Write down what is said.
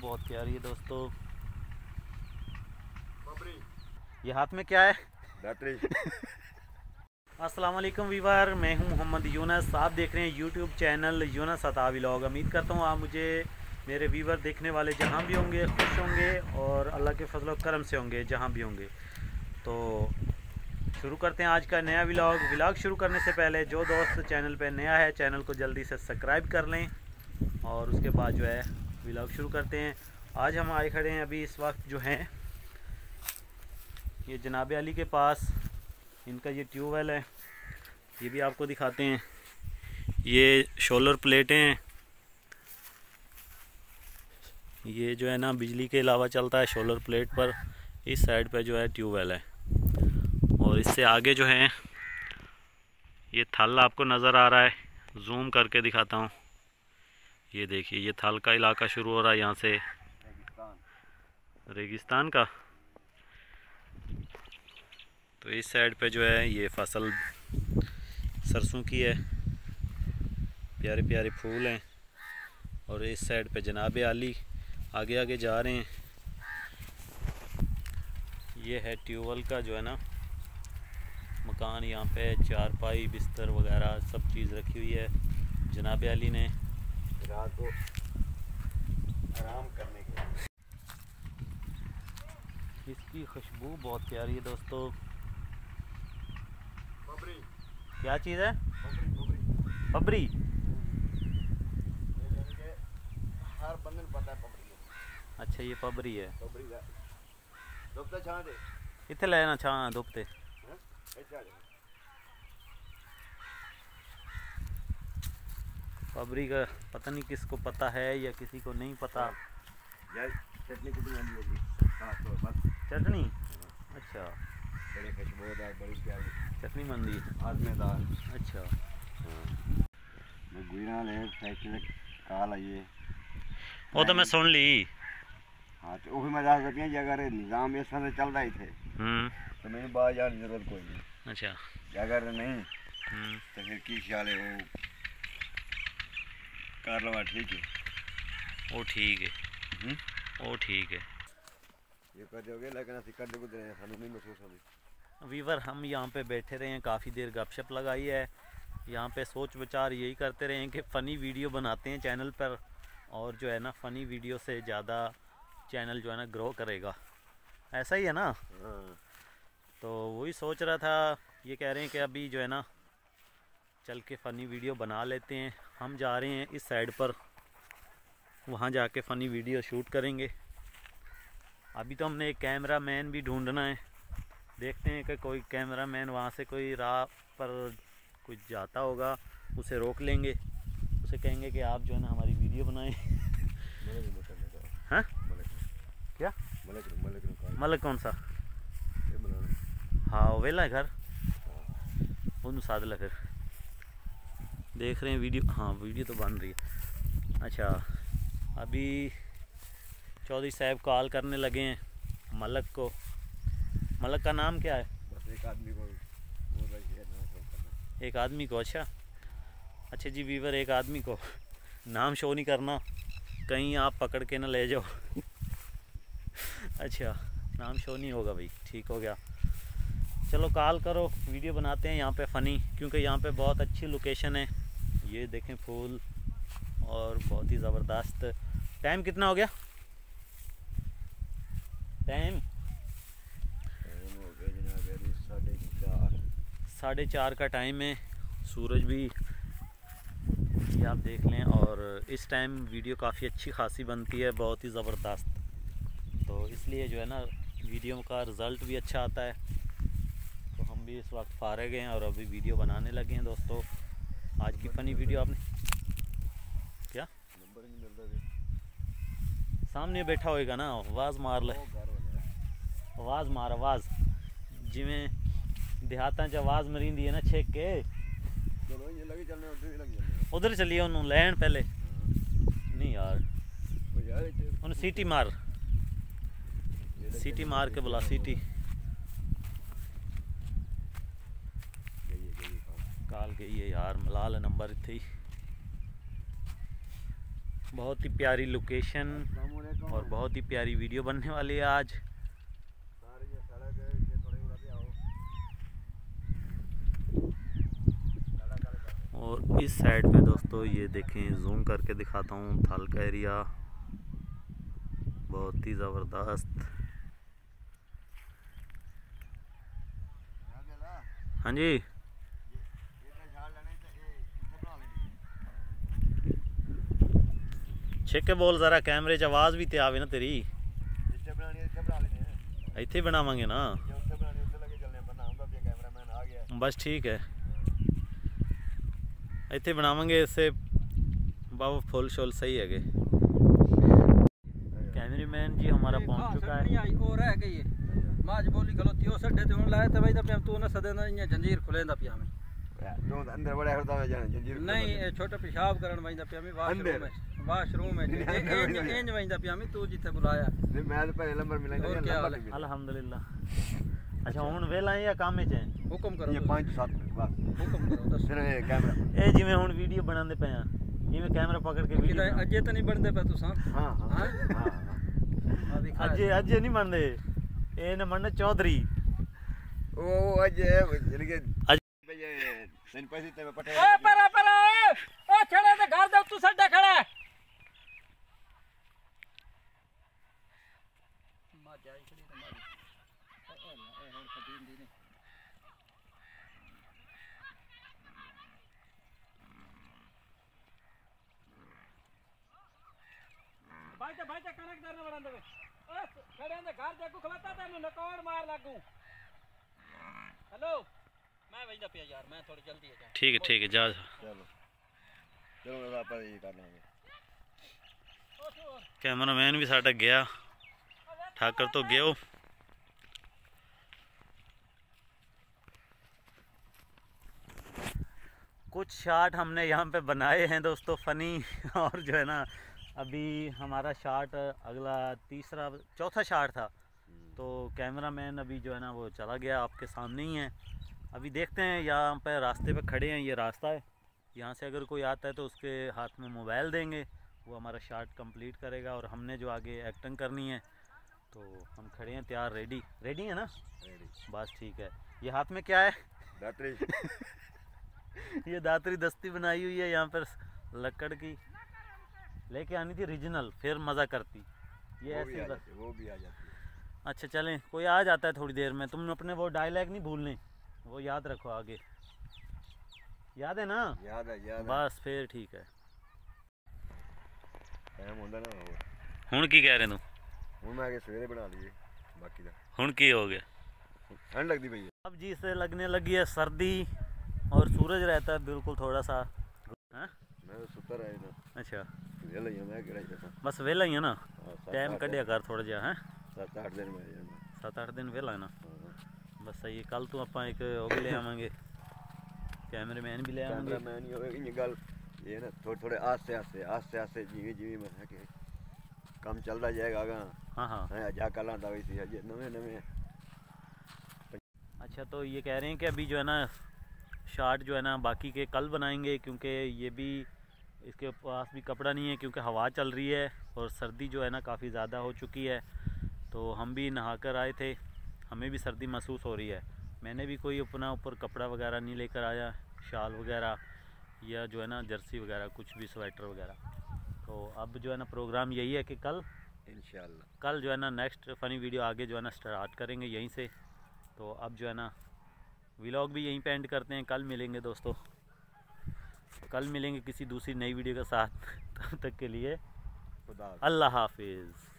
बहुत प्यारी है दोस्तों। ये हाथ में क्या है? बैटरी। अस्सलाम वालेकुम वीवर, मैं हूं मोहम्मद यूनस। आप देख रहे हैं यूट्यूब चैनल यूनस अता व्लॉग। उम्मीद करता हूं आप मुझे मेरे वीवर देखने वाले जहां भी होंगे खुश होंगे और अल्लाह के फजल व करम से होंगे जहां भी होंगे। तो शुरू करते हैं आज का नया व्लॉग। शुरू करने से पहले जो दोस्त चैनल पे नया है चैनल को जल्दी से सब्सक्राइब कर लें और उसके बाद जो है व्लॉग शुरू करते हैं। आज हम आए खड़े हैं अभी इस वक्त जो हैं ये जनाब अली के पास। इनका ये ट्यूबवेल है, ये भी आपको दिखाते हैं। ये शोलर प्लेटें हैं, ये जो है ना बिजली के अलावा चलता है शोलर प्लेट पर। इस साइड पे जो है ट्यूबवेल है और इससे आगे जो है ये थल आपको नज़र आ रहा है। जूम करके दिखाता हूँ। ये देखिए ये थल का इलाका शुरू हो रहा है यहाँ से रेगिस्तान का। तो इस साइड पे जो है ये फसल सरसों की है, प्यारे प्यारे फूल हैं। और इस साइड पे जनाब आली आगे आगे जा रहे हैं। ये है ट्यूबवेल का जो है ना मकान। यहाँ पे चारपाई बिस्तर वगैरह सब चीज़ रखी हुई है जनाब अली ने रात को आराम करने के लिए। इसकी खुशबू बहुत प्यारी है दोस्तों। बबरी। क्या चीज़ है? बबरी। बबरी। हर बंदे को पता है बबरी। अच्छा ये बबरी है। बबरी का दुपते छां दे इतने लेना छां दुपते। बबरी का पता नहीं किसको पता है या किसी को नहीं पता। यार चटनी कुछ नहीं होगी। हां तो बस चटनी। अच्छा बड़ी खुशबूदार बड़ी प्यारी चटनी मंदी आजमेदार। अच्छा मैं गुइना ले साइकिल काल आइए वो तो मैं सुन ली। हाँ तो वही मजा सकती है अगर निज़ाम इस तरह चल रहा ही थे तो मेरी बात जाने की जरूरत कोई नहीं। अच्छा अगर नहीं तो फिर की ख्याल है वो कर लवा ठीक है। वो ठीक है वो ठीक है। ये कर दोगे लेकिन असं कर दोगे सानू नहीं महसूस होगी। वीवर हम यहाँ पे बैठे रहे हैं, काफ़ी देर गपशप लगाई है। यहाँ पे सोच विचार यही करते रहे हैं कि फ़नी वीडियो बनाते हैं चैनल पर और जो है ना फ़नी वीडियो से ज़्यादा चैनल जो है ना ग्रो करेगा। ऐसा ही है ना? तो वही सोच रहा था। ये कह रहे हैं कि अभी जो है ना चल के फ़नी वीडियो बना लेते हैं। हम जा रहे हैं इस साइड पर, वहाँ जाके फ़नी वीडियो शूट करेंगे। अभी तो हमने एक कैमरा मैन भी ढूंढना है। देखते हैं कि कोई कैमरा मैन वहाँ से कोई राह पर कुछ जाता होगा, उसे रोक लेंगे, उसे कहेंगे कि आप जो है ना हमारी वीडियो बनाएं। हाँ क्या मलक कौन सा? हाँ वेला घर उन सादला फिर देख रहे हैं वीडियो। हाँ वीडियो तो बन रही है। अच्छा अभी चौधरी साहब कॉल करने लगे हैं मलक को। मलक का नाम क्या है? बस एक आदमी को अच्छा अच्छा जी वीवर, एक आदमी को नाम शो नहीं करना, कहीं आप पकड़ के ना ले जाओ। अच्छा नाम शो नहीं होगा भाई, ठीक हो गया। चलो कॉल करो, वीडियो बनाते हैं यहाँ पे फ़नी, क्योंकि यहाँ पे बहुत अच्छी लोकेशन है। ये देखें फूल और बहुत ही ज़बरदस्त। टाइम कितना हो गया? टाइम 4:30 का टाइम है। सूरज भी ये आप देख लें और इस टाइम वीडियो काफ़ी अच्छी खासी बनती है, बहुत ही ज़बरदस्त। तो इसलिए जो है ना वीडियो का रिज़ल्ट भी अच्छा आता है। तो हम भी इस वक्त फारग हैं और अभी वीडियो बनाने लगे हैं दोस्तों। आज की फ़नी वीडियो आपने क्या सामने बैठा होएगा ना, आवाज़ मार ले, आवाज़ मार, आवाज़ जिमें देहातां च आवाज़ मरींदी है ना छेक के। चलो ये लगी चलने उधर चलिए उन्होंने लैंड पहले नहीं यार उन्हें सीटी मार के बुला सीटी काल गई है यार। मलाल नंबर इत्थे ही बहुत ही प्यारी लोकेशन और बहुत ही प्यारी वीडियो बनने वाली है आज। और इस साइड पे दोस्तों ये देखें, जूम करके दिखाता हूँ, थल का एरिया बहुत ही ज़बरदस्त। हाँ जी, छेके बोल ज़रा, कैमरे च आवाज़ भी तो आवे ना तेरी। इत्थे बनावांगे ना, बस ठीक है, इत्थे बनावांगे। इससे बाबा फुल शोल सही है। कैमरामैन जी हमारा पहुंच चुका है। और है कि माज बोली खलोती ओ सड्डे ते हुन लाए ते भाई दा तू ना सदे ना इया जंजीर खुलेंदा पिया में दो अंदर बड़ा होता है जंजीर नहीं ए छोटा पेशाब करन वइंदा पिया में वाशरूम है इंज वइंदा पिया में तू जिथे बुलाया नहीं मैं तो पहले नंबर मिला अल्हम्दुलिल्लाह। अच्छा हुन वेला या काम में च हुक्म करो ये 5-7 मिनट बस हुक्म करो दस फिर कैमरा ए जिवें हुन वीडियो बनांदे पे हैं, इवें कैमरा पकड़ के वीडियो अजे तो नहीं बनदे पे तुसा। हां हां हां अजे नहीं बनदे, ए न मन चौधरी ओ अजे यानी कि भैया इन पैसे ते पटे ए पर ओ छड़े ते घर दे तू सड्डे खड़ा है मा जाई खड़ी ते मारी ए हुन खदीन दी ने भाई ते कनक दरने बड़न दे ओ खड़े ने घर दे को खलता तेनु नकोड़ मार लागू। हेलो मैं वही पिया यार, मैं थोड़ी जल्दी है। ठीक है जा। चलो आप ये कर लेंगे। कैमरामैन भी साडा गया, ठाकर तो गयो। कुछ शॉट हमने यहाँ पे बनाए हैं दोस्तों फनी, और जो है ना अभी हमारा शॉट अगला चौथा शॉट था, तो कैमरामैन अभी जो है ना वो चला गया, आपके सामने ही है। अभी देखते हैं, यहाँ पे रास्ते पे खड़े हैं, ये रास्ता है, यहाँ से अगर कोई आता है तो उसके हाथ में मोबाइल देंगे, वो हमारा शॉट कंप्लीट करेगा। और हमने जो आगे एक्टिंग करनी है तो हम खड़े हैं तैयार, रेडी है ना? रेडी, बस ठीक है। ये हाथ में क्या है? दातरी ये दातरी दस्ती बनाई हुई है, यहाँ पर लकड़ की लेके आनी थी रीजनल, फिर मज़ा करती। ये ऐसे वो भी आ जाती है। अच्छा चलें, कोई आ जाता है थोड़ी देर में, तुम अपने वो डायलॉग नहीं भूलने, वो याद रखो आगे, याद है ना? याद है बस फिर ठीक है। टाइम होंदा ना हुण की कह रहे तू? हुण मैं आगे सवेरे बना लिए बाकी दा हुण की हो गया? ठंड लगती पई है अब जी से लगने लगी है सर्दी, और सूरज रहता है बिल्कुल थोड़ा सा। हाँ मैं तो सुता रहा था। अच्छा वेला ही मैं केड़ा ही बस वेला ही है ना, टाइम कढ़िया कर थोड़ा जा है। 7-8 दिन में 7-8 दिन वेला है ना, बस सही है। कल तो आप एक वो भी ले आवांगे, कैमरामैन भी ले आवांगे। कैमरामैन ये गल ये ना थोड़े आस्ते जिवी मैं कि काम चलता जाएगा आगा। हाँ जा कल आंदा वही थी नवे। अच्छा तो ये कह रहे हैं कि अभी जो है ना शॉट जो है ना बाकी के कल बनाएंगे, क्योंकि ये भी इसके पास भी कपड़ा नहीं है, क्योंकि हवा चल रही है और सर्दी जो है ना काफ़ी ज़्यादा हो चुकी है। तो हम भी नहा कर आए थे, हमें भी सर्दी महसूस हो रही है। मैंने भी कोई अपना ऊपर कपड़ा वगैरह नहीं लेकर आया, शाल वगैरह या जो है ना जर्सी वगैरह कुछ भी, स्वेटर वगैरह। तो अब जो है ना प्रोग्राम यही है कि कल इंशाल्लाह कल जो है ना नेक्स्ट फ़नी वीडियो आगे जो है ना स्टार्ट करेंगे यहीं से। तो अब जो है ना व्लॉग भी यहीं पे एंड करते हैं। कल मिलेंगे दोस्तों, कल मिलेंगे किसी दूसरी नई वीडियो के साथ। तब तक के लिए अल्लाह हाफिज़।